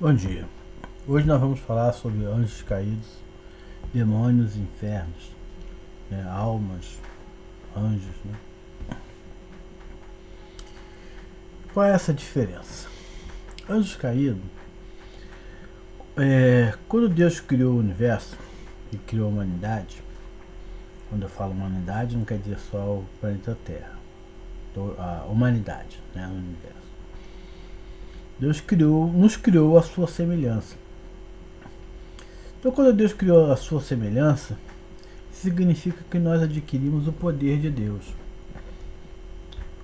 Bom dia. Hoje nós vamos falar sobre anjos caídos, demônios e infernos, né? Almas, anjos. Né? Qual é essa diferença? Anjos caídos, quando Deus criou o universo e criou a humanidade, quando eu falo humanidade não quer dizer só o planeta Terra, a humanidade, né? O universo. Deus nos criou a sua semelhança. Então, quando Deus criou a sua semelhança, significa que nós adquirimos o poder de Deus.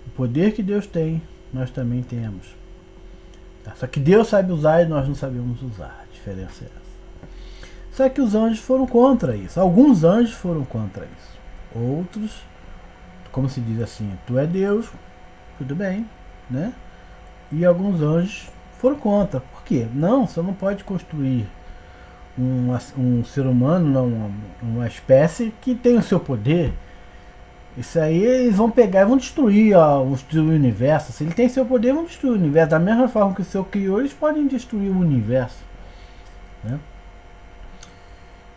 O poder que Deus tem, nós também temos. Só que Deus sabe usar e nós não sabemos usar. A diferença é essa. Só que os anjos foram contra isso. Alguns anjos foram contra isso. Outros, como se diz assim, tu é Deus, tudo bem, né? E alguns anjos foram contra. Por quê? Não, você não pode construir um ser humano, não, uma espécie que tem o seu poder. Isso aí eles vão pegar e vão destruir o universo. Se ele tem seu poder, vão destruir o universo. Da mesma forma que o Senhor criou, eles podem destruir o universo. Né?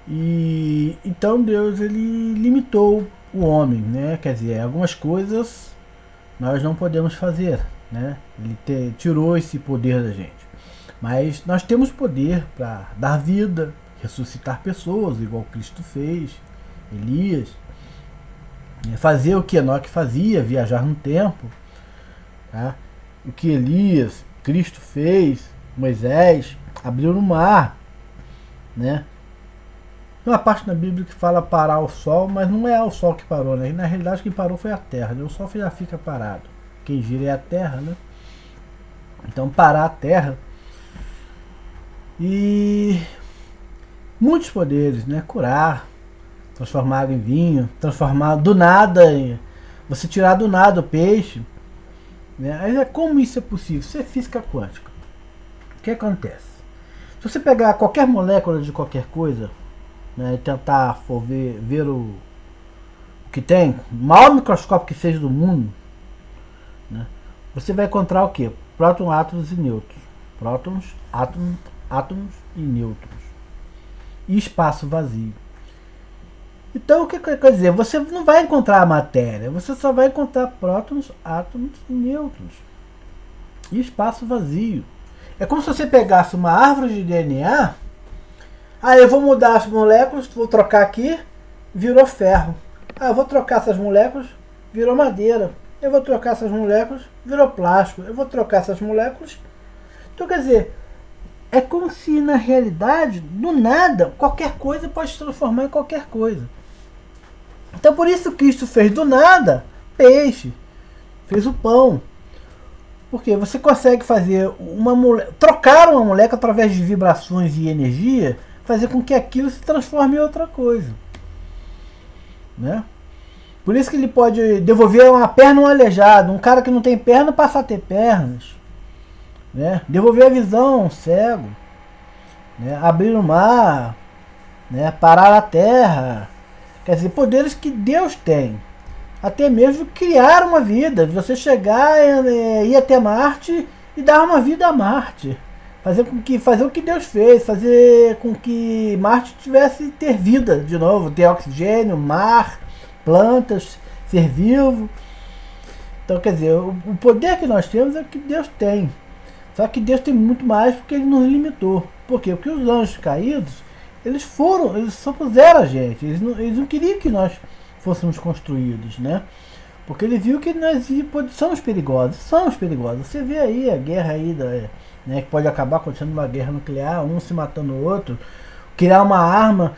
E então Deus ele limitou o homem, né? Quer dizer, algumas coisas nós não podemos fazer, né? Ele tirou esse poder da gente. Mas nós temos poder para dar vida, ressuscitar pessoas, igual Cristo fez, Elias. Fazer o que Enoque fazia, viajar no tempo. Tá? O que Elias, Cristo fez, Moisés, abriu no mar. Né? Tem uma parte na Bíblia que fala parar o sol, mas não é o sol que parou. Né? Na realidade, quem parou foi a terra. Né? O sol já fica parado. Quem gira é a terra. Né? Então, parar a terra. E muitos poderes, né? Curar, transformar água em vinho, transformar do nada, você tirar do nada o peixe. Né? Aí, como isso é possível? Isso é física quântica. O que acontece? Se você pegar qualquer molécula de qualquer coisa, né, e tentar ver o que tem, o maior microscópio que seja do mundo, né, você vai encontrar o que? Prótons, átomos e nêutrons. Prótons, átomos e nêutrons. E espaço vazio. Então o que quer dizer? Você não vai encontrar a matéria, você só vai encontrar prótons, átomos e nêutrons. E espaço vazio. É como se você pegasse uma árvore de DNA, eu vou mudar as moléculas, vou trocar aqui, virou ferro. Eu vou trocar essas moléculas, virou madeira. Eu vou trocar essas moléculas, virou plástico. Eu vou trocar essas moléculas. Então quer dizer, é como se na realidade, do nada, qualquer coisa pode se transformar em qualquer coisa. Então por isso Cristo fez do nada peixe, fez o pão. Porque você consegue fazer trocar uma molécula através de vibrações e energia, fazer com que aquilo se transforme em outra coisa. Né? Por isso que ele pode devolver uma perna a um aleijado, um cara que não tem perna passa a ter pernas. Né? Devolver a visão a um cego. Né? Abrir o mar, né? Parar a terra. Quer dizer, poderes que Deus tem. Até mesmo criar uma vida. Você chegar, ir até Marte e dar uma vida a Marte. Fazer o que Deus fez. Fazer com que Marte ter vida de novo. Ter oxigênio, mar, plantas, ser vivo. Então, quer dizer, o poder que nós temos é o que Deus tem. Só que Deus tem muito mais porque Ele nos limitou. Por quê? Porque os anjos caídos, eles só puseram a gente. Eles não queriam que nós fôssemos construídos, né? Porque ele viu que nós somos perigosos. Você vê aí a guerra aí, né, que pode acabar acontecendo uma guerra nuclear, um se matando o outro, criar uma arma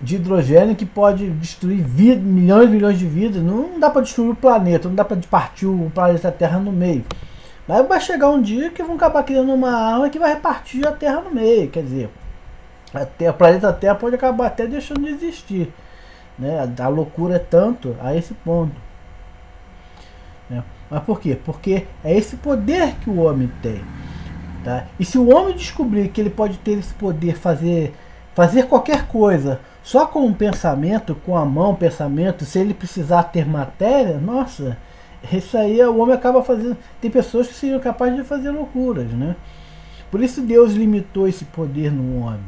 de hidrogênio que pode destruir milhões e milhões de vidas. Não dá para destruir o planeta, não dá para partir o planeta Terra no meio. Mas vai chegar um dia que vão acabar criando uma arma que vai repartir a Terra no meio. Quer dizer, o planeta Terra pode acabar até deixando de existir. Né? A loucura é tanto a esse ponto. Né? Mas por quê? Porque é esse poder que o homem tem. Tá? E se o homem descobrir que ele pode ter esse poder, fazer qualquer coisa só com um pensamento, com a mão, pensamento, se ele precisar ter matéria, nossa, isso aí o homem acaba fazendo. Tem pessoas que seriam capazes de fazer loucuras, né? Por isso Deus limitou esse poder no homem.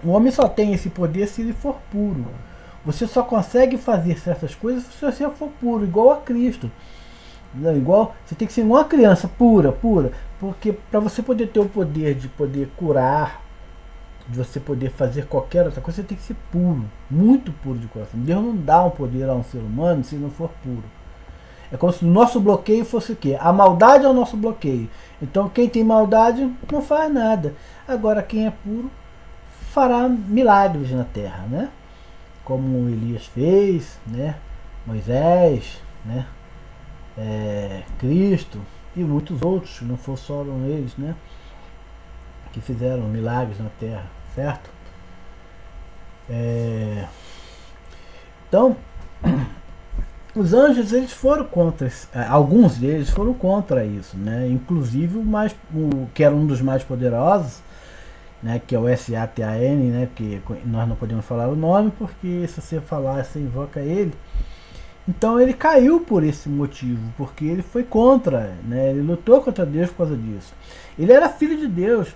O homem só tem esse poder se ele for puro. Você só consegue fazer certas coisas se você for puro, igual a Cristo. Igual, você tem que ser uma criança pura, porque para você poder ter o poder de poder curar, de você poder fazer qualquer outra coisa, você tem que ser puro, muito puro de coração. Deus não dá um poder a um ser humano se não for puro. É como se o nosso bloqueio fosse o quê? A maldade é o nosso bloqueio. Então quem tem maldade não faz nada. Agora quem é puro fará milagres na terra, né? Como Elias fez, né? Moisés, né? Cristo e muitos outros, não foram eles, né? Que fizeram milagres na terra, certo? Então, os anjos, eles foram contra, alguns deles foram contra isso, né? Inclusive o que era um dos mais poderosos, né? Que é o Satan, né? Que nós não podemos falar o nome, porque se você falar, você invoca ele. Então ele caiu por esse motivo, porque ele foi contra, né? Ele lutou contra Deus por causa disso. Ele era filho de Deus.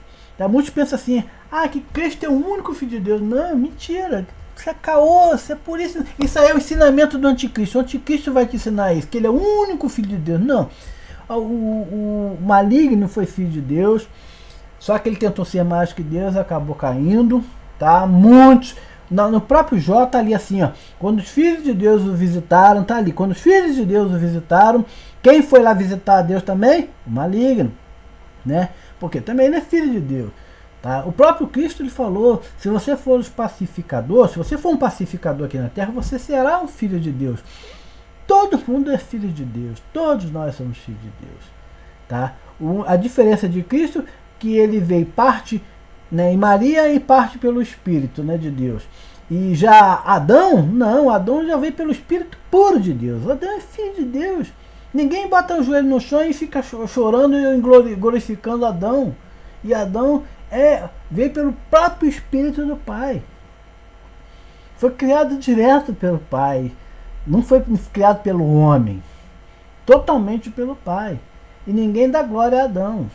Muitos pensam assim, que Cristo é o único filho de Deus. Não, mentira. Isso é caô, isso é por isso. Isso aí é o ensinamento do anticristo. O anticristo vai te ensinar isso, que ele é o único filho de Deus. Não. O maligno foi filho de Deus, só que ele tentou ser mais que Deus, acabou caindo, tá? Muitos. No próprio Jó tá ali assim, ó. Quando os filhos de Deus o visitaram, tá ali. Quando os filhos de Deus o visitaram, quem foi lá visitar a Deus também? O maligno, né? Porque também ele é filho de Deus. Tá? O próprio Cristo ele falou, se você for um pacificador, se você for um pacificador aqui na terra, você será um filho de Deus. Todo mundo é filho de Deus. Todos nós somos filhos de Deus. Tá? A diferença de Cristo é que ele veio parte, né, em Maria e parte pelo Espírito, né, de Deus. E já Adão, não, Adão já veio pelo Espírito puro de Deus. Adão é filho de Deus. Ninguém bota o joelho no chão e fica chorando e glorificando Adão. E Adão veio pelo próprio Espírito do Pai. Foi criado direto pelo Pai. Não foi criado pelo homem. Totalmente pelo Pai. E ninguém dá glória a Adão.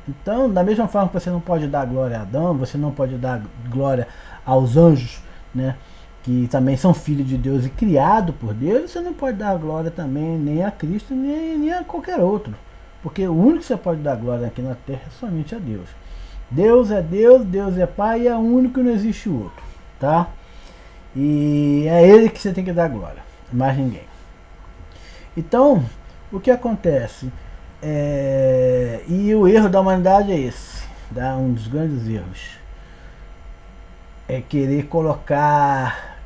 Então, da mesma forma que você não pode dar glória a Adão, você não pode dar glória aos anjos, né, que também são filhos de Deus e criados por Deus, você não pode dar glória também nem a Cristo, nem a qualquer outro. Porque o único que você pode dar glória aqui na terra é somente a Deus. Deus é Deus, Deus é Pai e é o único, não existe outro. Tá? E é Ele que você tem que dar glória, mais ninguém. Então, o que acontece? E o erro da humanidade é esse, tá? Um dos grandes erros é querer colocar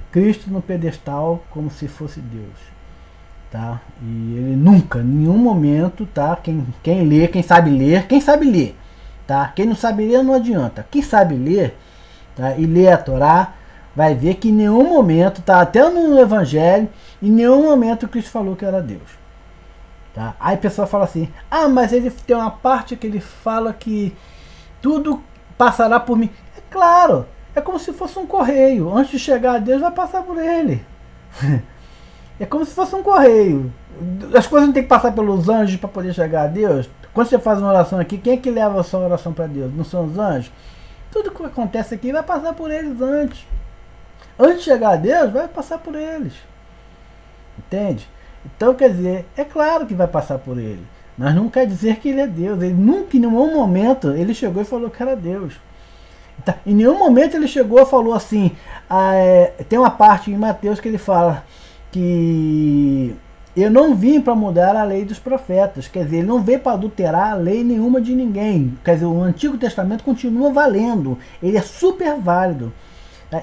Cristo no pedestal como se fosse Deus, tá? E ele nunca, em nenhum momento, tá? Quem lê, quem sabe ler, tá? Quem não sabe ler não adianta. Quem sabe ler, tá? E lê a Torá, vai ver que em nenhum momento, tá? Até no Evangelho, em nenhum momento Cristo falou que era Deus. Tá? Aí a pessoa fala assim, mas ele tem uma parte que ele fala que tudo passará por mim. É claro, é como se fosse um correio. Antes de chegar a Deus, vai passar por ele. É como se fosse um correio. As coisas não tem que passar pelos anjos para poder chegar a Deus. Quando você faz uma oração aqui, quem é que leva a sua oração para Deus? Não são os anjos? Tudo que acontece aqui vai passar por eles antes. Antes de chegar a Deus, vai passar por eles. Entende? Então, quer dizer, é claro que vai passar por ele, mas não quer dizer que ele é Deus. Ele nunca, em nenhum momento, ele chegou e falou que era Deus. Então, em nenhum momento ele chegou e falou assim, tem uma parte em Mateus que ele fala que eu não vim para mudar a lei dos profetas. Quer dizer, ele não veio para adulterar a lei nenhuma de ninguém. Quer dizer, o Antigo Testamento continua valendo, ele é super válido.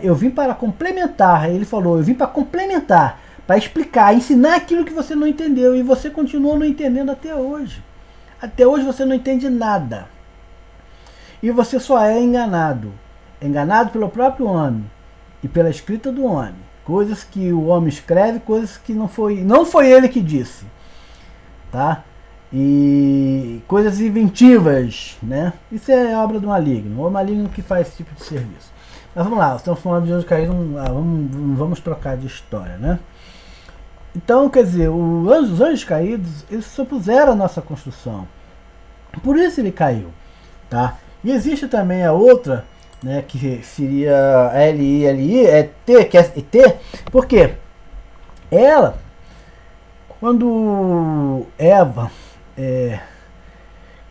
Eu vim para complementar, ele falou, eu vim para complementar, para explicar, ensinar aquilo que você não entendeu. E você continua não entendendo até hoje. Até hoje você não entende nada. E você só é enganado. Enganado pelo próprio homem. E pela escrita do homem. Coisas que o homem escreve, coisas que não foi ele que disse. Tá? E coisas inventivas, né? Isso é obra do maligno. O maligno que faz esse tipo de serviço. Mas vamos lá, estamos falando de anjos caídos, vamos trocar de história, né? Então, quer dizer, os anjos caídos, eles se opuseram à nossa construção. Por isso ele caiu. tá? E existe também a outra, né, que seria L-I-L-I, é T, que é T, porque ela, quando Eva,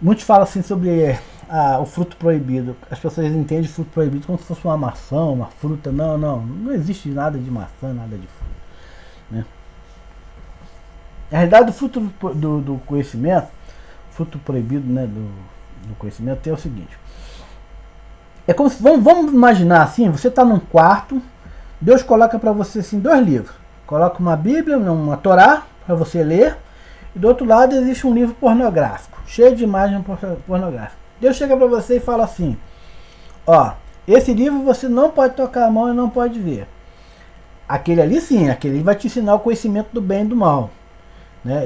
muitos falam assim sobre o fruto proibido. As pessoas entendem fruto proibido como se fosse uma maçã, uma fruta. Não existe nada de maçã, nada de fruta, né? Na realidade, o fruto do conhecimento, fruto proibido, né, do conhecimento é o seguinte. É como se, vamos imaginar assim, você está num quarto, Deus coloca para você assim 2 livros. Coloca uma Bíblia, uma Torá para você ler, e do outro lado existe um livro pornográfico, cheio de imagens pornográficas. Deus chega para você e fala assim: ó, esse livro você não pode tocar a mão e não pode ver. Aquele ali sim, aquele vai te ensinar o conhecimento do bem e do mal, né?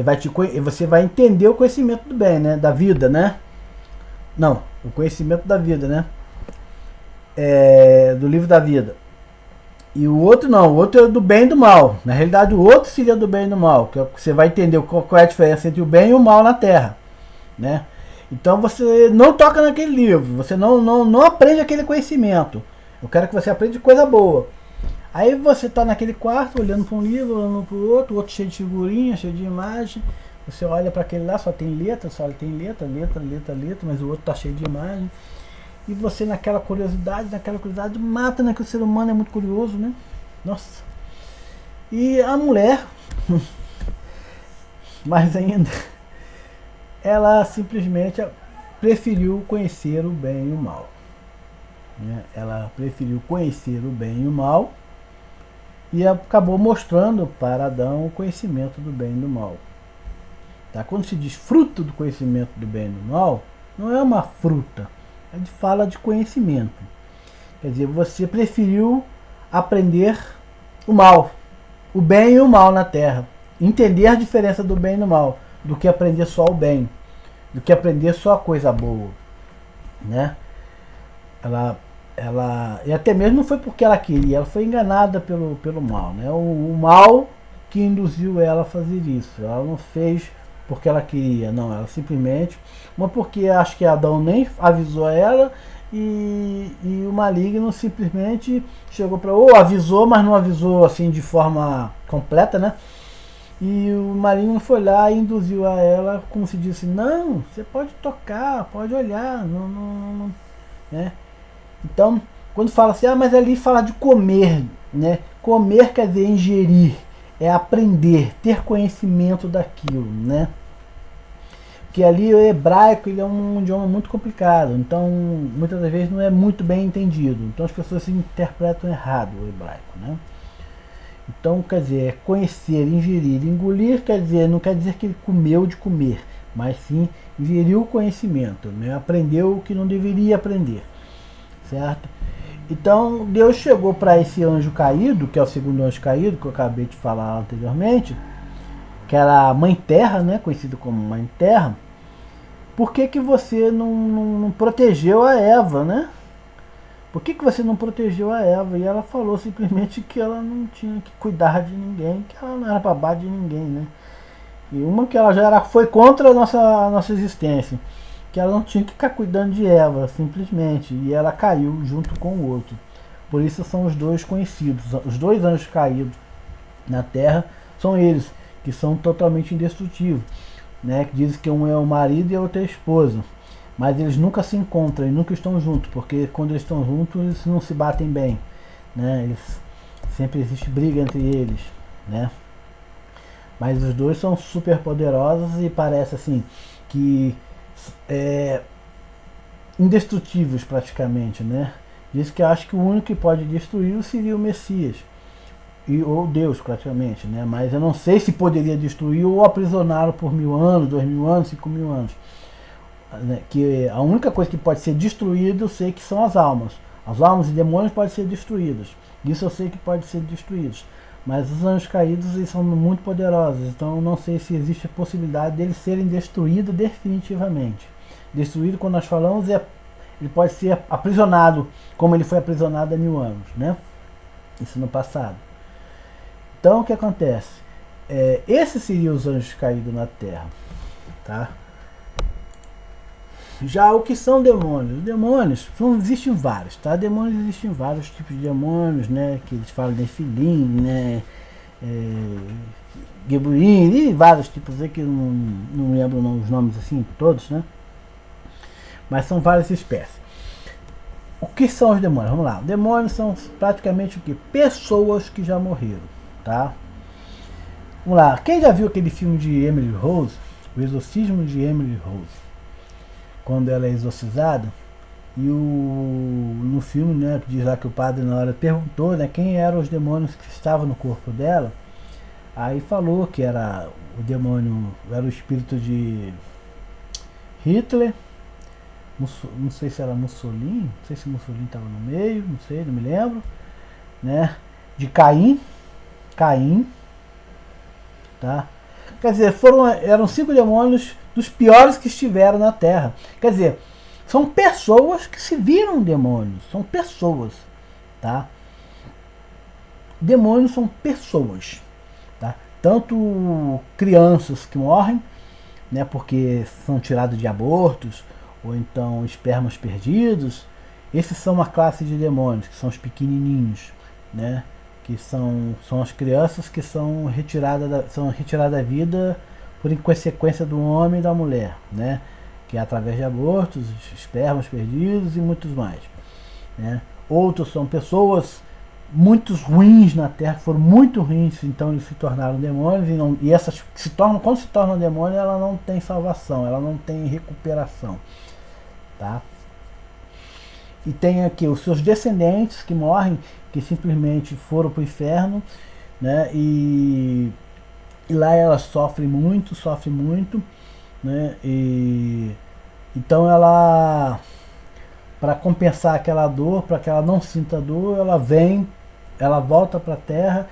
Você vai entender o conhecimento do bem, né? Da vida, né? Não, o conhecimento da vida, né? Do livro da vida. E o outro não, o outro é do bem e do mal. Na realidade, o outro seria do bem e do mal, que você vai entender qual é a diferença entre o bem e o mal na Terra, né? Então você não toca naquele livro, você não aprende aquele conhecimento. Eu quero que você aprenda coisa boa. Aí você está naquele quarto, olhando para um livro, olhando para o outro cheio de figurinha, cheio de imagem. Você olha para aquele lá, só tem letra, mas o outro está cheio de imagem. E você naquela curiosidade, mata, né? Que o ser humano é muito curioso, né? Nossa. E a mulher, mais ainda, ela simplesmente preferiu conhecer o bem e o mal, né? Ela preferiu conhecer o bem e o mal e acabou mostrando para Adão o conhecimento do bem e do mal. Tá? Quando se diz fruto do conhecimento do bem e do mal, não é uma fruta, a gente fala de conhecimento. Quer dizer, você preferiu aprender o mal, o bem e o mal na Terra, entender a diferença do bem e do mal, do que aprender só o bem, do que aprender só a coisa boa, né? E até mesmo não foi porque ela queria, ela foi enganada pelo mal, né? O mal que induziu ela a fazer isso. Ela não fez porque ela queria, não, ela simplesmente, mas porque acho que Adão nem avisou ela e o maligno simplesmente chegou para, ou avisou, mas não avisou assim de forma completa, né? E o maligno foi lá e induziu a ela, como se disse, não, você pode tocar, pode olhar, não, né? Então, quando fala assim, mas ali fala de comer, né? Comer quer dizer ingerir, é aprender, ter conhecimento daquilo, né? Porque ali o hebraico ele é um idioma muito complicado, então muitas das vezes não é muito bem entendido, então as pessoas se interpretam errado o hebraico, né? Então, quer dizer, conhecer, ingerir, engolir, não quer dizer que ele comeu de comer, mas sim ingeriu o conhecimento, né? Aprendeu o que não deveria aprender, certo? Então, Deus chegou para esse anjo caído, que é o segundo anjo caído, que eu acabei de falar anteriormente, que era a Mãe Terra, né? Conhecida como Mãe Terra. Por que você não protegeu a Eva, né? Por que você não protegeu a Eva? E ela falou simplesmente que ela não tinha que cuidar de ninguém, que ela não era babá de ninguém, né? E uma que ela já foi contra a nossa existência, que ela não tinha que ficar cuidando de Eva, simplesmente. E ela caiu junto com o outro. Por isso são os dois conhecidos. Os dois anjos caídos na Terra são eles, que são totalmente indestrutíveis, né? Que dizem que um é o marido e a outra é a esposa. Mas eles nunca se encontram e nunca estão juntos, porque quando eles estão juntos eles não se batem bem, né? Sempre existe briga entre eles, né? Mas os dois são super poderosos e parece assim que indestrutíveis praticamente, né? Diz que acho que o único que pode destruí-lo seria o Messias, ou Deus praticamente, né? Mas eu não sei se poderia destruir ou aprisioná-lo por 1000 anos, 2000 anos, 5000 anos. Que a única coisa que pode ser destruída eu sei que são as almas. As almas e demônios podem ser destruídas. Isso eu sei que pode ser destruídos. Mas os anjos caídos eles são muito poderosos. Então eu não sei se existe a possibilidade deles serem destruídos definitivamente. Destruído, quando nós falamos, ele pode ser aprisionado, como ele foi aprisionado há 1000 anos, né? Isso no passado. Então o que acontece? Esses seriam os anjos caídos na Terra, tá? Já o que são demônios? Os demônios existem vários, tá? Demônios existem vários tipos de demônios, né? Que eles falam de Nephilim, né? Geburim, e vários tipos aí que eu não lembro os nomes assim, todos, né? Mas são várias espécies. O que são os demônios? Vamos lá. Demônios são praticamente o que? Pessoas que já morreram, tá? Vamos lá. Quem já viu aquele filme de Emily Rose? O Exorcismo de Emily Rose. Quando ela é exorcizada, e no filme, né, diz lá que o padre na hora perguntou, né, quem eram os demônios que estavam no corpo dela. Aí falou que era o demônio, era o espírito de Hitler, não sei se era Mussolini, não sei se Mussolini estava no meio, não sei, não me lembro, né, de Caim, tá? Quer dizer, eram 5 demônios dos piores que estiveram na Terra. Quer dizer, são pessoas que se viram demônios. São pessoas, tá? Demônios são pessoas, tá? Tanto crianças que morrem, né, porque são tirados de abortos, ou então espermas perdidos. Esses são uma classe de demônios, que são os pequenininhos, né? Que são as crianças que são retiradas da vida por inconsequência do homem e da mulher, né? Que é através de abortos, espermas perdidos e muitos mais, né? Outros são pessoas muito ruins na Terra, que foram muito ruins, então eles se tornaram demônios, e essas quando se tornam demônios, ela não tem salvação, ela não tem recuperação, tá? E tem aqui os seus descendentes que morrem, que simplesmente foram para o inferno, né? E lá elas sofrem muito, né? E então ela, para compensar aquela dor, para que ela não sinta dor, ela volta para a Terra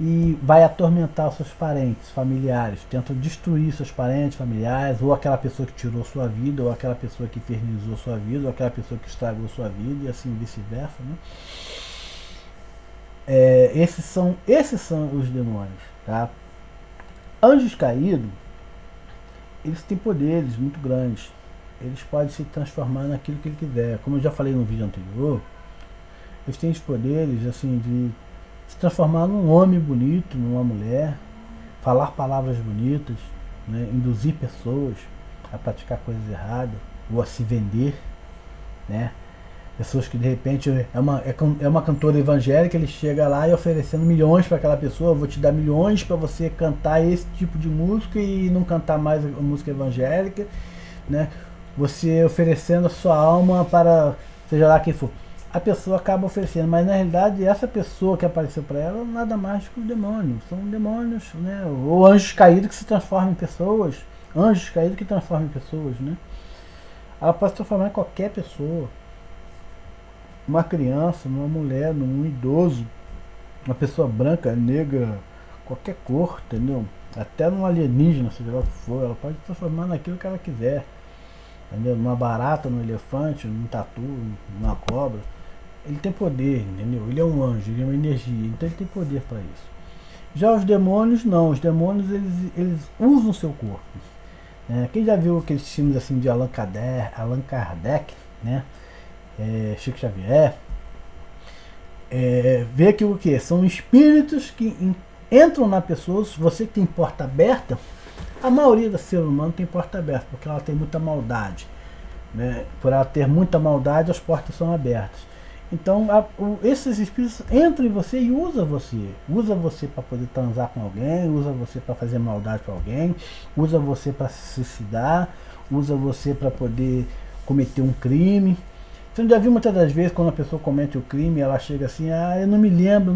e vai atormentar os seus parentes, familiares, tenta destruir seus parentes, familiares, ou aquela pessoa que tirou sua vida, ou aquela pessoa que infernizou sua vida, ou aquela pessoa que estragou sua vida, e assim vice-versa, né? Esses são os demônios, tá? Anjos caídos, eles têm poderes muito grandes. Eles podem se transformar naquilo que ele quiser. Como eu já falei no vídeo anterior, eles têm os poderes assim de se transformar num homem bonito, numa mulher, falar palavras bonitas, né? Induzir pessoas a praticar coisas erradas ou a se vender, né? Pessoas que de repente é uma cantora evangélica, ele chega lá e oferecendo milhões para aquela pessoa, vou te dar milhões para você cantar esse tipo de música e não cantar mais a música evangélica, né? Você oferecendo a sua alma para seja lá quem for. A pessoa acaba oferecendo, mas na realidade essa pessoa que apareceu para ela nada mais que os demônios, são demônios, né? Ou anjos caídos que se transformam em pessoas, anjos caídos que transformam em pessoas, né? Ela pode se transformar em qualquer pessoa, uma criança, uma mulher, um idoso, uma pessoa branca, negra, qualquer cor, entendeu? Até num alienígena, seja lá o que for, ela pode se transformar naquilo que ela quiser, entendeu? Numa barata, num elefante, num tatu, numa cobra. Ele tem poder, entendeu? Ele é um anjo, ele é uma energia, então ele tem poder para isso. Já os demônios não, os demônios eles usam o seu corpo. Quem já viu aqueles filmes assim de Allan Kardec, né? Chico Xavier, vê que o que? São espíritos que entram na pessoa. Você que tem porta aberta, a maioria do ser humano tem porta aberta, porque ela tem muita maldade, né? Por ela ter muita maldade, as portas são abertas. Então esses espíritos entram em você e usa você para poder transar com alguém, usa você para fazer maldade para alguém, usa você para se suicidar, usa você para poder cometer um crime. Você já viu muitas das vezes quando a pessoa comete o crime, ela chega assim, eu não me lembro,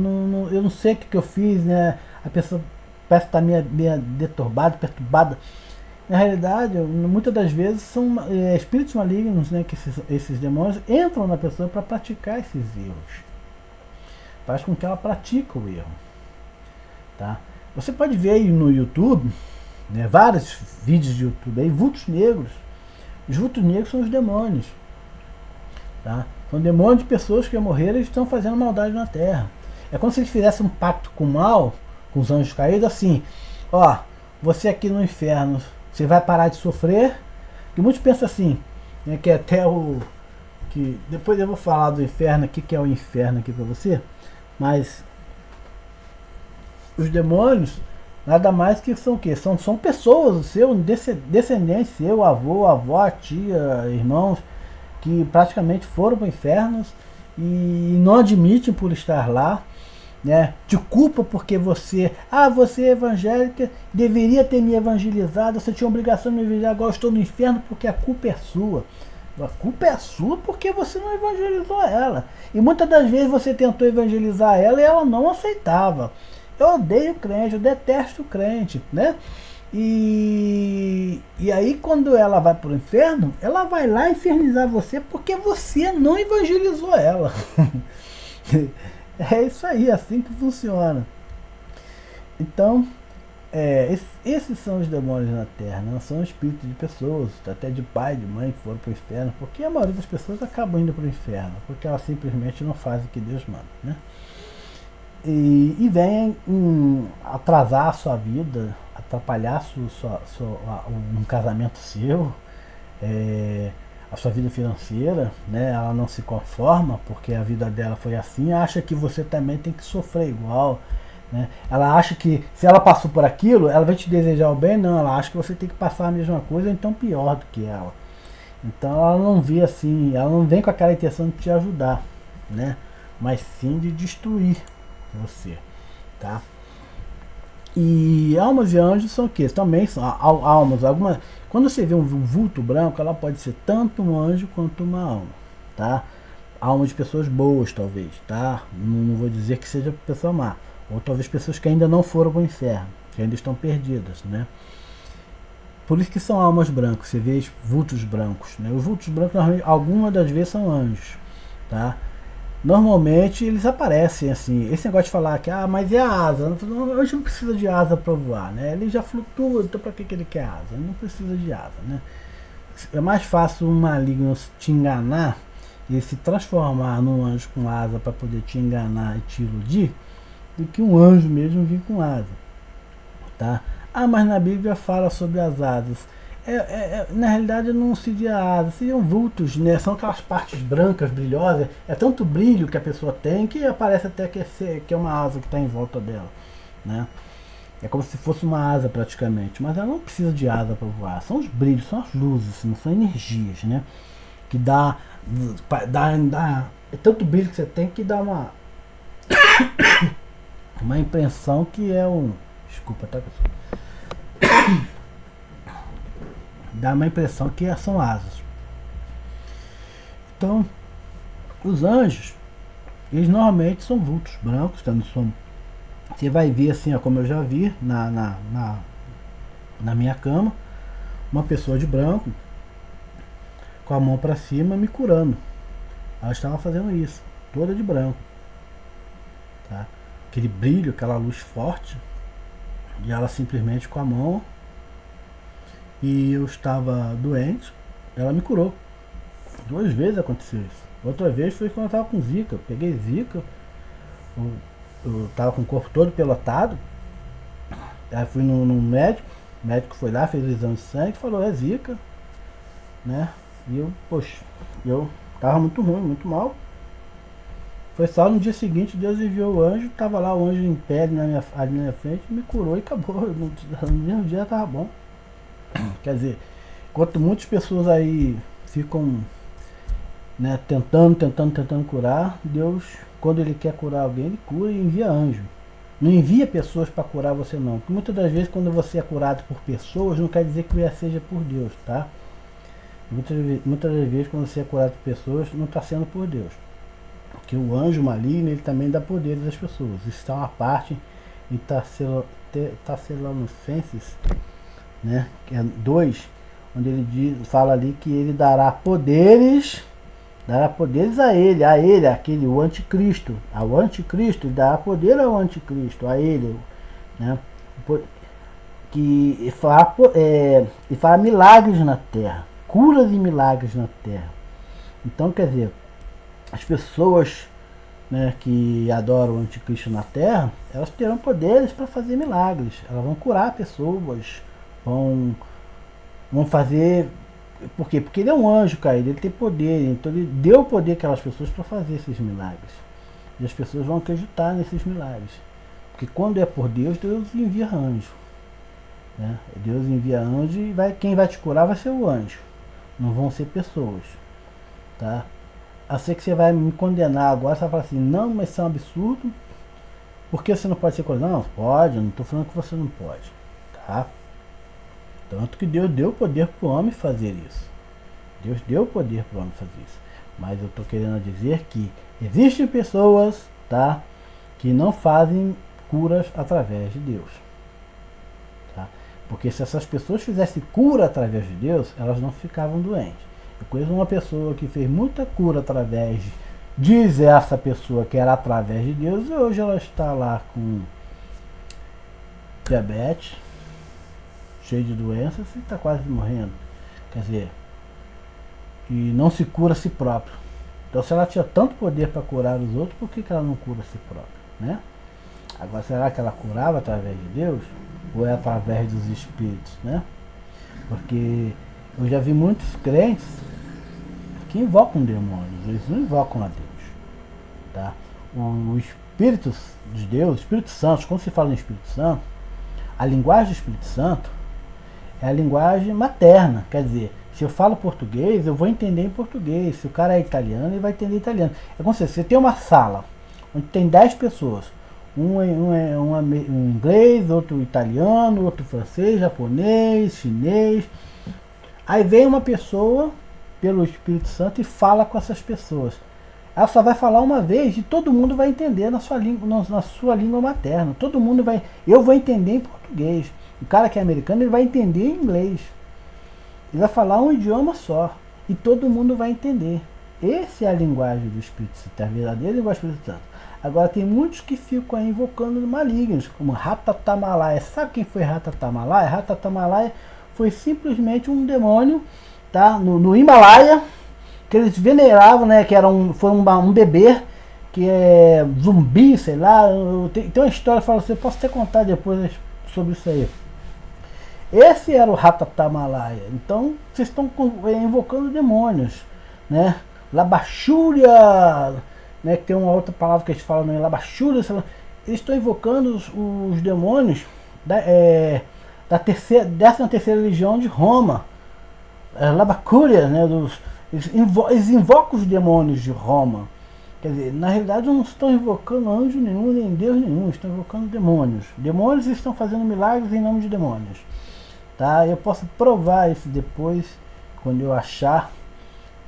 eu não sei o que eu fiz, né? A pessoa parece estar meio deturbada, perturbada. Na realidade, muitas das vezes são espíritos malignos, né? Que esses demônios entram na pessoa para praticar esses erros. Faz com que ela pratique o erro. Tá? Você pode ver aí no YouTube, né, vários vídeos de YouTube aí, vultos negros. Os vultos negros são os demônios. Tá? São demônios de pessoas que morreram e estão fazendo maldade na Terra. É como se eles fizessem um pacto com o mal, com os anjos caídos, assim, ó, você aqui no inferno, você vai parar de sofrer. E muitos pensam assim, né, que é até o que depois eu vou falar do inferno aqui, que é o inferno aqui para você, mas os demônios nada mais que são o quê? São pessoas, o seu descendente, seu avô, avó, tia, irmãos, que praticamente foram para infernos e não admitem por estar lá, né? Te culpa porque você é evangélica, deveria ter me evangelizado, você tinha obrigação de me evangelizar, agora eu estou no inferno porque a culpa é sua. A culpa é sua porque você não evangelizou ela. E muitas das vezes você tentou evangelizar ela e ela não aceitava. Eu odeio crente, eu detesto crente, né? E aí quando ela vai para o inferno, ela vai lá infernizar você porque você não evangelizou ela. É isso aí, assim que funciona. Então, esses são os demônios na Terra, não são espíritos de pessoas, até de pai, de mãe que foram para o inferno, porque a maioria das pessoas acabam indo para o inferno, porque elas simplesmente não fazem o que Deus manda, né? E vêm atrasar a sua vida, atrapalhar um casamento seu, a sua vida financeira, né? Ela não se conforma porque a vida dela foi assim, acha que você também tem que sofrer igual, né? Ela acha que se ela passou por aquilo, ela vai te desejar o bem, não, ela acha que você tem que passar a mesma coisa, então pior do que ela. Então ela não vê assim, ela não vem com aquela intenção de te ajudar, né? Mas sim de destruir você, tá? E almas e anjos são o que? Também são almas. Quando você vê um vulto branco, ela pode ser tanto um anjo quanto uma alma, tá? Alma de pessoas boas, talvez, tá? Não vou dizer que seja pessoa má. Ou talvez pessoas que ainda não foram para o inferno, que ainda estão perdidas, né? Por isso que são almas brancas, você vê vultos brancos, né? Os vultos brancos, algumas das vezes são anjos, tá? Normalmente eles aparecem assim, esse negócio de falar que, mas é a asa, hoje não precisa de asa para voar, né? Ele já flutua, então para que ele quer asa? Ele não precisa de asa, né? É mais fácil um maligno te enganar e se transformar num anjo com asa para poder te enganar e te iludir, do que um anjo mesmo vir com asa, tá? Mas na Bíblia fala sobre as asas. Na realidade não seria asas, seriam vultos, né? São aquelas partes brancas, brilhosas. É tanto brilho que a pessoa tem que parece até que é uma asa que está em volta dela, né? É como se fosse uma asa praticamente, mas ela não precisa de asa para voar. São os brilhos, são as luzes, não são energias, né? Que dá é tanto brilho que você tem que dá uma impressão que é um... Desculpa, tá, pessoal? Dá uma impressão que são asas. Então, os anjos, eles normalmente são vultos brancos, tá? Você vai ver assim, ó, como eu já vi na minha cama, uma pessoa de branco com a mão para cima me curando. Ela estava fazendo isso, toda de branco, tá? Aquele brilho, aquela luz forte, e ela simplesmente com a mão. E eu estava doente, ela me curou. 2 vezes aconteceu isso. Outra vez foi quando eu estava com zika. Eu peguei zika, eu estava com o corpo todo pelotado. Aí fui no médico, o médico foi lá, fez o exame de sangue e falou, é zika, né? E eu estava muito ruim, muito mal. Foi só no dia seguinte, Deus enviou o anjo, estava lá o anjo em pé ali na minha frente, me curou e acabou. No mesmo dia estava bom. Quer dizer, enquanto muitas pessoas aí ficam, né, tentando curar, Deus, quando Ele quer curar alguém, Ele cura e envia anjo. Não envia pessoas para curar você não. Porque muitas das vezes quando você é curado por pessoas, não quer dizer que seja por Deus, tá? Muitas das vezes quando você é curado por pessoas, não está sendo por Deus. Porque o anjo maligno, ele também dá poderes às pessoas. Isso está uma parte em Tessalonicenses, né, que é 2, onde ele fala ali que ele dará poderes a ele, aquele, o anticristo, ao anticristo, ele dará poder ao anticristo, a ele, né, que fará milagres na terra, curas e milagres na terra. Então, quer dizer, as pessoas, né, que adoram o anticristo na terra, elas terão poderes para fazer milagres, elas vão curar pessoas, vão fazer Por quê? Porque ele é um anjo caído, ele tem poder, então ele deu poder àquelas pessoas para fazer esses milagres. E as pessoas vão acreditar nesses milagres. Porque quando é por Deus, Deus envia anjo. Né? Deus envia anjo e quem vai te curar vai ser o anjo. Não vão ser pessoas. Tá? Eu sei que você vai me condenar agora, você vai falar assim, não, mas isso é um absurdo. Por que você não pode ser curado? Não, pode, eu não estou falando que você não pode. Tá? Tanto que Deus deu poder para o homem fazer isso. Deus deu poder para o homem fazer isso. Mas eu estou querendo dizer que existem pessoas, tá, que não fazem curas através de Deus. Tá? Porque se essas pessoas fizessem cura através de Deus, elas não ficavam doentes. Eu conheço uma pessoa que fez muita cura através diz essa pessoa que era através de Deus, e hoje ela está lá com diabetes, cheio de doenças e está quase morrendo. Quer dizer, e não se cura a si próprio. Então, se ela tinha tanto poder para curar os outros, por que ela não cura a si própria? Né? Agora, será que ela curava através de Deus? Ou é através dos espíritos? Né? Porque eu já vi muitos crentes que invocam demônios, eles não invocam a Deus. Tá? O Espírito de Deus, o Espírito Santo, quando se fala em Espírito Santo, a linguagem do Espírito Santo é a linguagem materna, quer dizer, se eu falo português, eu vou entender em português. Se o cara é italiano, ele vai entender italiano. É como se você tem uma sala onde tem 10 pessoas. Um inglês, outro italiano, outro francês, japonês, chinês. Aí vem uma pessoa pelo Espírito Santo e fala com essas pessoas. Ela só vai falar uma vez e todo mundo vai entender na sua língua materna. Todo mundo vai. Eu vou entender em português. O cara que é americano, ele vai entender em inglês. Ele vai falar um idioma só. E todo mundo vai entender. Essa é a linguagem do Espírito Santo. A verdadeira linguagem do Espírito Santo. Agora tem muitos que ficam aí invocando malignos, como Ratatamalaia. Sabe quem foi Ratatamalaia? Ratatamalaia foi simplesmente um demônio, tá? No Himalaia, que eles veneravam, né? Que foi um bebê que é zumbi, sei lá. Tem uma história que fala assim, eu posso até contar depois sobre isso aí. Esse era o Ratatamalaia. Então, vocês estão invocando demônios, né? Labachúria, né? Que tem uma outra palavra que eles falam, né? Labachúria. Eles estão invocando os demônios da 13ª legião de Roma. Labacúria, né? Eles invocam os demônios de Roma. Quer dizer, na realidade não estão invocando anjo nenhum, nem Deus nenhum. Estão invocando demônios. Demônios estão fazendo milagres em nome de demônios. Tá? Eu posso provar isso depois, quando eu achar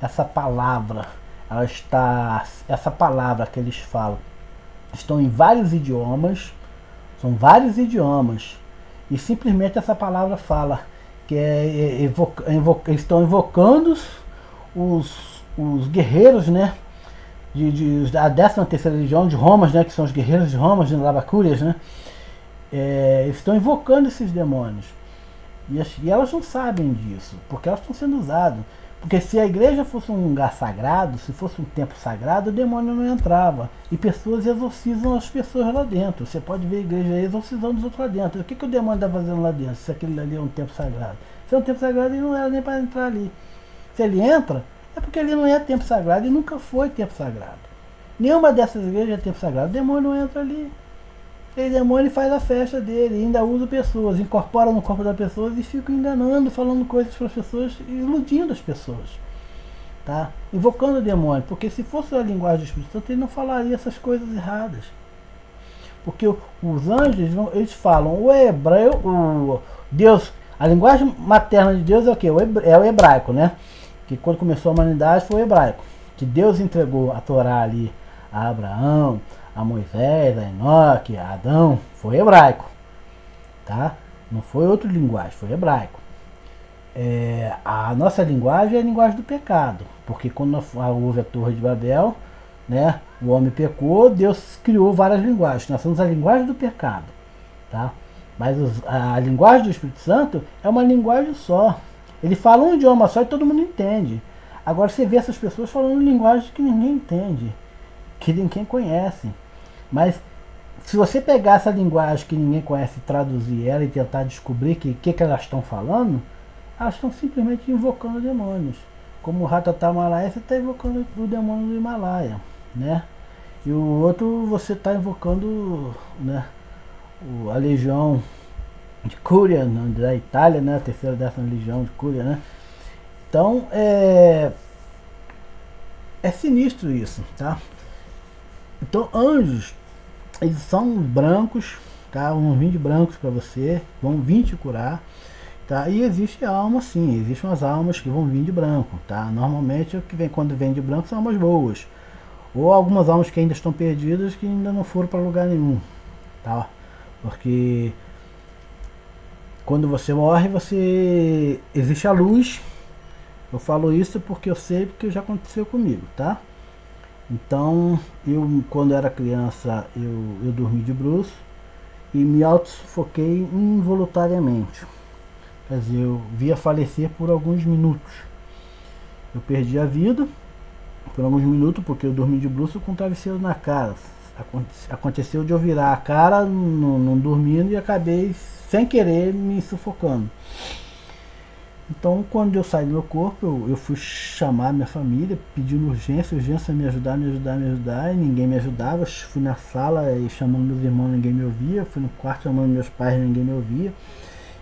essa palavra. Essa palavra que eles falam estão em vários idiomas. São vários idiomas. E simplesmente essa palavra fala que eles estão invocando os guerreiros, né? Da 13ª legião de Roma, né? Que são os guerreiros de Roma, de Labacúrias, né? Eles estão invocando esses demônios. E elas não sabem disso, porque elas estão sendo usadas. Porque se a igreja fosse um lugar sagrado, se fosse um templo sagrado, o demônio não entrava. E pessoas exorcizam as pessoas lá dentro. Você pode ver a igreja exorcizando os outros lá dentro. O que o demônio está fazendo lá dentro, se aquele ali é um templo sagrado? Se é um templo sagrado, ele não era nem para entrar ali. Se ele entra, é porque ele não é templo sagrado e nunca foi templo sagrado. Nenhuma dessas igrejas é templo sagrado. O demônio não entra ali. O demônio faz a festa dele, ainda usa pessoas, incorpora no corpo das pessoas e fica enganando, falando coisas para as pessoas, iludindo as pessoas. Tá? Invocando o demônio, porque se fosse a linguagem do Espírito Santo, ele não falaria essas coisas erradas. Porque os anjos, eles falam, o hebreu, o Deus, a linguagem materna de Deus é o quê? É o hebraico, né? Que quando começou a humanidade foi o hebraico. Que Deus entregou a Torá ali a Abraão, a Moisés, a Enoque, a Adão, foi hebraico, tá? Não foi outra linguagem, foi hebraico. A nossa linguagem é a linguagem do pecado, porque quando houve a Torre de Babel, né, o homem pecou, Deus criou várias linguagens. Nós somos a linguagem do pecado, tá? Mas a linguagem do Espírito Santo é uma linguagem só. Ele fala um idioma só e todo mundo entende. Agora você vê essas pessoas falando linguagem que ninguém entende, que ninguém conhece. Mas se você pegar essa linguagem que ninguém conhece, traduzir ela e tentar descobrir o que elas estão falando, elas estão simplesmente invocando demônios. Como o Ratatamalaia, você está invocando o demônio do Himalaia, né? E o outro você está invocando, né, a legião de Cúria, né, da Itália, né? A terceira dessa legião de Cúria, né? Então é sinistro isso, tá? Então anjos, eles são brancos, tá? Vão vir de brancos para você, vão vir te curar. Tá? E existe alma sim, existem umas almas que vão vir de branco, tá? Normalmente o que vem quando vem de branco são almas boas. Ou algumas almas que ainda estão perdidas que ainda não foram para lugar nenhum, tá? Porque quando você morre, você existe a luz. Eu falo isso porque eu sei, porque já aconteceu comigo, tá? Então, eu quando era criança, eu dormi de bruço e me auto-sufoquei involuntariamente. Quer dizer, eu via falecer por alguns minutos. Eu perdi a vida por alguns minutos porque eu dormi de bruço com o travesseiro na cara. Aconteceu de eu virar a cara não dormindo e acabei sem querer me sufocando. Então quando eu saí do meu corpo, eu fui chamar minha família, pedindo urgência me ajudar, e ninguém me ajudava. Eu fui na sala e chamando meus irmãos, ninguém me ouvia. Fui no quarto chamando meus pais, ninguém me ouvia.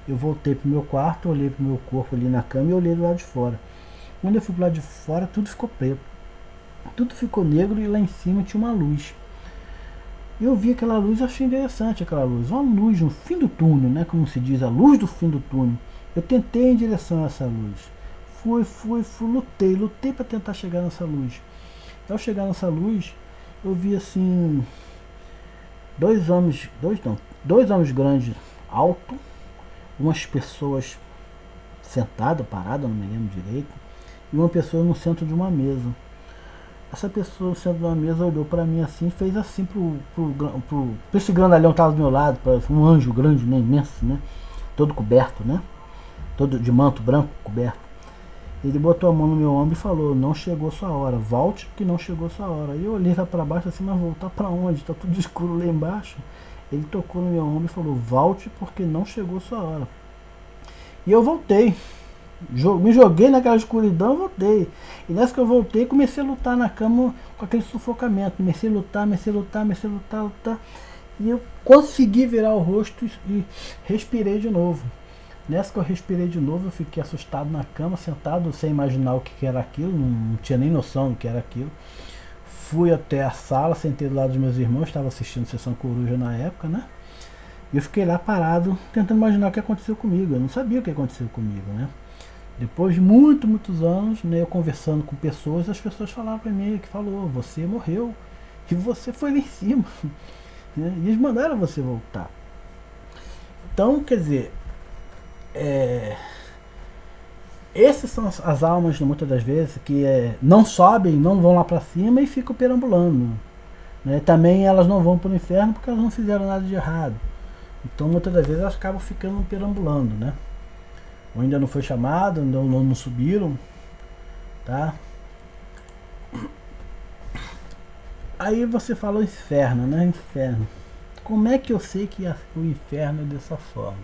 Eu voltei pro meu quarto, olhei pro meu corpo ali na cama e olhei do lado de fora. Quando eu fui pro lado de fora, tudo ficou preto. Tudo ficou negro e lá em cima tinha uma luz. Eu vi aquela luz e achei interessante aquela luz. Uma luz no fim do túnel, né? Como se diz, a luz do fim do túnel. Eu tentei em direção a essa luz. Fui, lutei para tentar chegar nessa luz. Ao chegar nessa luz, eu vi assim dois homens grandes, altos, umas pessoas sentadas, paradas, não me lembro direito, e uma pessoa no centro de uma mesa. Essa pessoa no centro de uma mesa olhou para mim assim, fez assim pro esse grandalhão que estava do meu lado, um anjo grande, né, imenso, né, todo coberto, né, todo de manto branco coberto. Ele botou a mão no meu ombro e falou: não chegou sua hora, volte que não chegou sua hora. E eu olhei lá para baixo assim, mas voltar para onde? Tá tudo escuro lá embaixo. Ele tocou no meu ombro e falou: volte porque não chegou sua hora. E eu voltei. Me joguei naquela escuridão e voltei. E nessa que eu voltei, comecei a lutar na cama com aquele sufocamento. Comecei a lutar. E eu consegui virar o rosto e respirei de novo. Nessa que eu respirei de novo, eu fiquei assustado na cama, sentado, sem imaginar o que era aquilo, não tinha nem noção do que era aquilo. Fui até a sala, sentei do lado dos meus irmãos, estava assistindo Sessão Coruja na época, né? E eu fiquei lá parado, tentando imaginar o que aconteceu comigo. Eu não sabia o que aconteceu comigo, né? Depois de muitos anos, né, eu conversando com pessoas, as pessoas falaram para mim que falou: você morreu e você foi lá em cima. Né? E eles mandaram você voltar. Então, quer dizer, essas são as almas, muitas das vezes, que não sobem, não vão lá para cima e ficam perambulando. Né? Também elas não vão para o inferno porque elas não fizeram nada de errado. Então, muitas das vezes, elas acabam ficando perambulando, né? Ou ainda não foi chamado, não subiram, tá? Aí você fala o inferno, né? Inferno. Como é que eu sei que o inferno é dessa forma?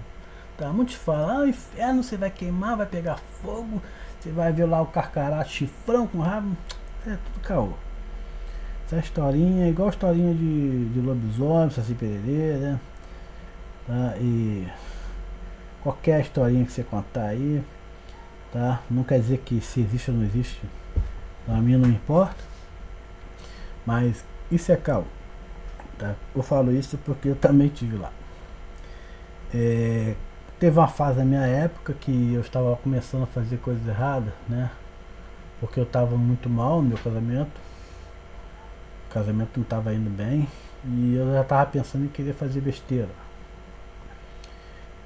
Tá? Muitos falam: o inferno você vai queimar, vai pegar fogo, você vai ver lá o carcará chifrão com rabo. É tudo caô. Essa historinha é igual a historinha de lobisomem, Saci Pererê, né? Tá? E qualquer historinha que você contar aí, tá? Não quer dizer que se existe ou não existe, a mim não importa, mas isso é caô, tá? Eu falo isso porque eu também tive lá. Teve uma fase na minha época que eu estava começando a fazer coisas erradas, né? Porque eu estava muito mal no meu casamento, o casamento não estava indo bem e eu já estava pensando em querer fazer besteira.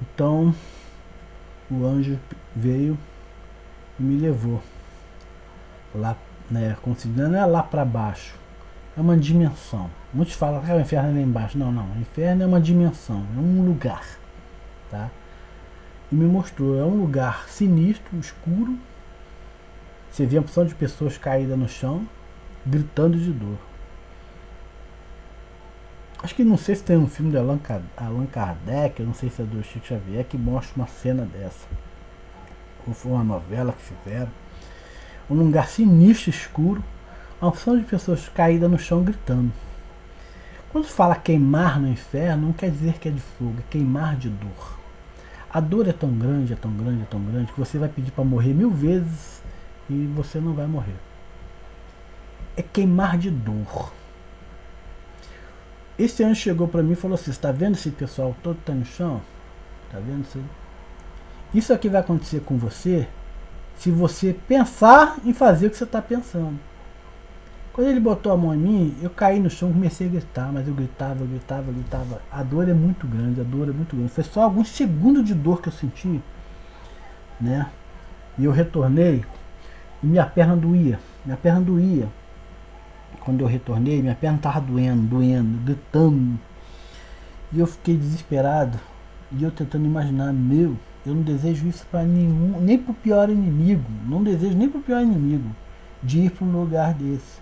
Então o anjo veio e me levou lá, né? Considerando, não é lá para baixo, é uma dimensão. Muitos falam que o inferno é lá embaixo. Não, o inferno é uma dimensão, é um lugar, tá? E me mostrou, é um lugar sinistro, escuro. Você vê a opção de pessoas caídas no chão, gritando de dor. Acho que não sei se tem um filme de Allan Kardec, eu não sei se é do Chico Xavier, que mostra uma cena dessa. ou foi uma novela que fizeram, um lugar sinistro, escuro, uma opção de pessoas caídas no chão gritando. Quando fala queimar no inferno, não quer dizer que é de fogo, é queimar de dor. A dor é tão grande, é tão grande, é tão grande, que você vai pedir para morrer 1000 vezes e você não vai morrer. É queimar de dor. Esse anjo chegou para mim e falou assim: está vendo esse pessoal todo que tá no chão? Tá vendo isso aí? Isso aqui vai acontecer com você se você pensar em fazer o que você está pensando. Quando ele botou a mão em mim, eu caí no chão e comecei a gritar, mas eu gritava, gritava, gritava. A dor é muito grande, a dor é muito grande. Foi só alguns segundos de dor que eu senti, né? E eu retornei e minha perna doía. Minha perna doía. Quando eu retornei, minha perna estava doendo, doendo, gritando. E eu fiquei desesperado. E eu tentando imaginar, eu não desejo isso para nenhum, nem para o pior inimigo. Não desejo nem para o pior inimigo de ir para um lugar desse.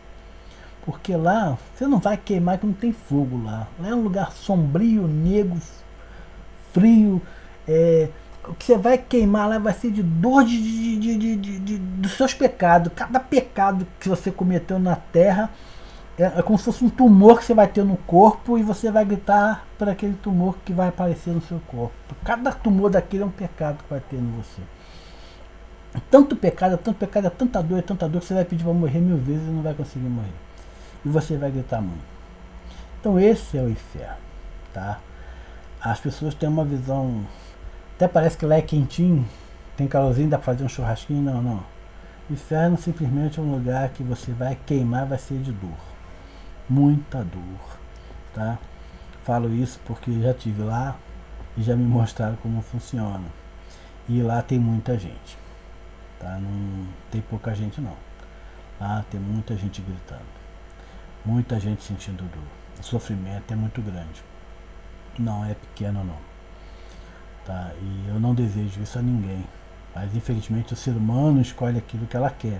Porque lá você não vai queimar, que não tem fogo lá. Lá é um lugar sombrio, negro, frio. O que você vai queimar lá vai ser de dor dos seus pecados. Cada pecado que você cometeu na terra é como se fosse um tumor que você vai ter no corpo e você vai gritar por aquele tumor que vai aparecer no seu corpo. Cada tumor daquele é um pecado que vai ter em você. Tanto pecado, é tanta dor que você vai pedir para morrer 1000 vezes e não vai conseguir morrer. E você vai gritar muito. Então esse é o inferno, tá? As pessoas têm uma visão, até parece que lá é quentinho, tem calorzinho, dá pra fazer um churrasquinho, não. O inferno simplesmente é um lugar que você vai queimar, vai ser de dor. Muita dor, tá? Falo isso porque já estive lá e já me mostraram como funciona. E lá tem muita gente, tá? Não tem pouca gente não. Lá tem muita gente gritando. Muita gente sentindo dor. O sofrimento é muito grande. Não é pequeno não. Tá? E eu não desejo isso a ninguém. Mas infelizmente o ser humano escolhe aquilo que ela quer.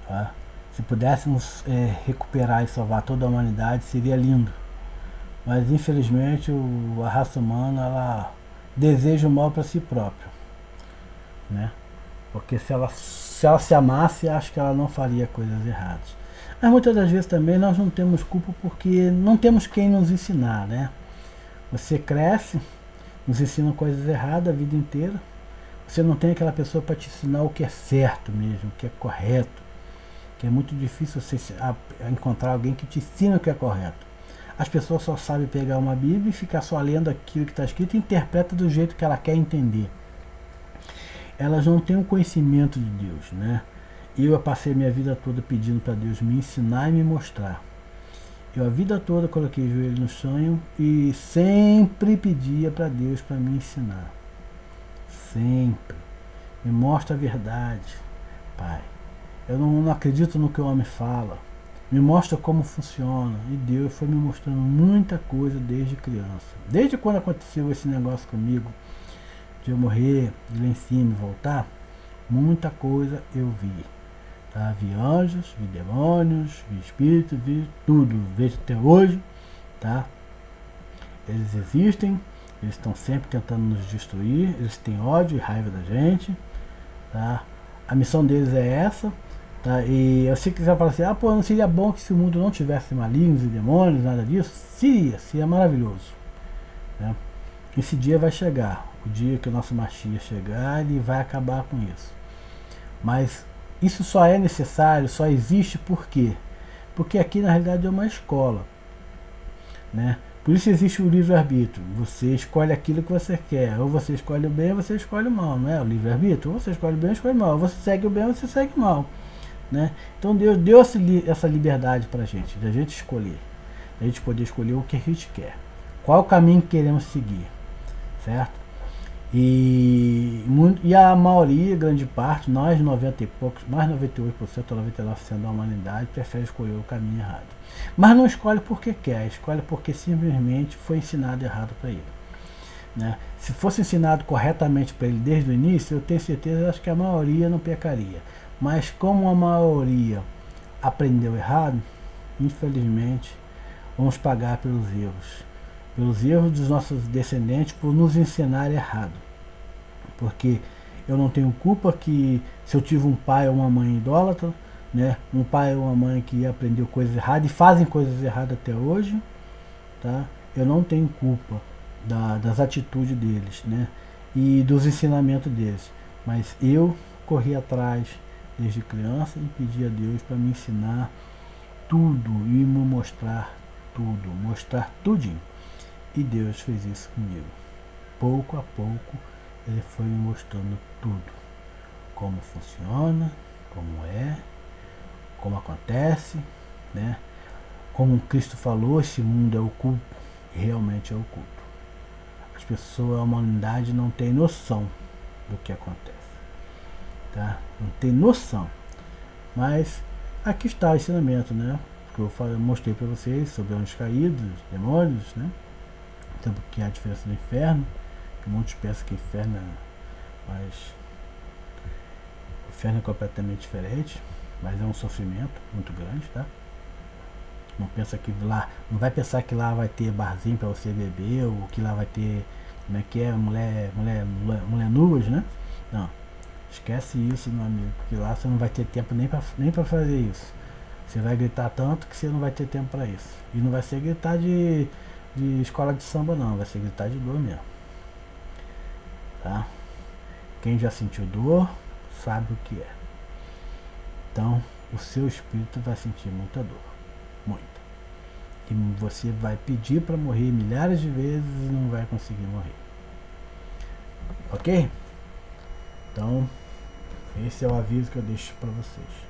Tá? Se pudéssemos recuperar e salvar toda a humanidade, seria lindo. Mas infelizmente a raça humana ela deseja o mal para si própria. Né? Porque se ela se amasse, acho que ela não faria coisas erradas. Mas muitas das vezes também nós não temos culpa porque não temos quem nos ensinar, né? Você cresce, nos ensina coisas erradas a vida inteira. Você não tem aquela pessoa para te ensinar o que é certo mesmo, o que é correto. Que é muito difícil você encontrar alguém que te ensina o que é correto. As pessoas só sabem pegar uma Bíblia e ficar só lendo aquilo que está escrito e interpreta do jeito que ela quer entender. Elas não têm um conhecimento de Deus, né? Eu passei minha vida toda pedindo para Deus me ensinar e me mostrar. Eu a vida toda coloquei o joelho no chão e sempre pedia para Deus para me ensinar. Sempre. Me mostra a verdade, Pai. Eu não acredito no que o homem fala. Me mostra como funciona. E Deus foi me mostrando muita coisa desde criança. Desde quando aconteceu esse negócio comigo, de eu morrer, de ir lá em cima e voltar, muita coisa eu vi. Tá? Vi anjos, vi demônios, vi espíritos, vi tudo. Vejo até hoje. Tá? Eles existem, eles estão sempre tentando nos destruir, eles têm ódio e raiva da gente. Tá? A missão deles é essa. Tá? E se quiser falar assim, não seria bom que se o mundo não tivesse malignos e demônios, nada disso? Seria maravilhoso. Né? Esse dia vai chegar. O dia que o nosso Mashiach chegar, ele vai acabar com isso. Mas isso só é necessário, só existe por quê? Porque aqui na realidade é uma escola, né? Por isso existe o livre-arbítrio. Você escolhe aquilo que você quer. Ou você escolhe o bem ou você escolhe o mal, não é? O livre-arbítrio. Ou você escolhe o bem ou escolhe o mal. Ou você segue o bem ou você segue o mal, né? Então Deus deu essa liberdade para a gente, de a gente escolher. A gente poder escolher o que a gente quer. Qual o caminho que queremos seguir, certo? E a maioria, grande parte, nós 90 e poucos, mais 98% ou 99% da humanidade prefere escolher o caminho errado. Mas não escolhe porque quer, escolhe porque simplesmente foi ensinado errado para ele. Né? Se fosse ensinado corretamente para ele desde o início, eu tenho certeza, acho que a maioria não pecaria. Mas como a maioria aprendeu errado, infelizmente, vamos pagar pelos erros dos nossos descendentes por nos ensinar errado. Porque Eu não tenho culpa que se eu tive um pai ou uma mãe idólatra, né? Um pai ou uma mãe que aprendeu coisas erradas e fazem coisas erradas até hoje, tá? Eu não tenho culpa das atitudes deles, né? E dos ensinamentos deles. Mas eu corri atrás desde criança e pedi a Deus para me ensinar tudo e me mostrar tudo, mostrar tudinho. E Deus fez isso comigo. Pouco a pouco ele foi me mostrando tudo. Como funciona, como é, como acontece, né? Como Cristo falou, esse mundo é oculto, e realmente é oculto. As pessoas, a humanidade não tem noção do que acontece, tá? Não tem noção. Mas aqui está o ensinamento, né? Que eu mostrei para vocês sobre anjos caídos, demônios, né? Sobre o que é a diferença do inferno. Que muitos pensam que inferno é, mas o inferno é completamente diferente, mas é um sofrimento muito grande, tá? Não pensa que lá, não vai pensar que lá vai ter barzinho para você beber, ou que lá vai ter, como é que é, mulher nuas, né? Não. Esquece isso, meu amigo, porque lá você não vai ter tempo nem pra fazer isso. Você vai gritar tanto que você não vai ter tempo para isso. E não vai ser gritar de escola de samba não, vai ser gritar de dor mesmo. Tá? Quem já sentiu dor sabe o que é. Então o seu espírito vai sentir muita dor. Muita. E você vai pedir para morrer milhares de vezes e não vai conseguir morrer. Ok? Então esse é o aviso que eu deixo para vocês.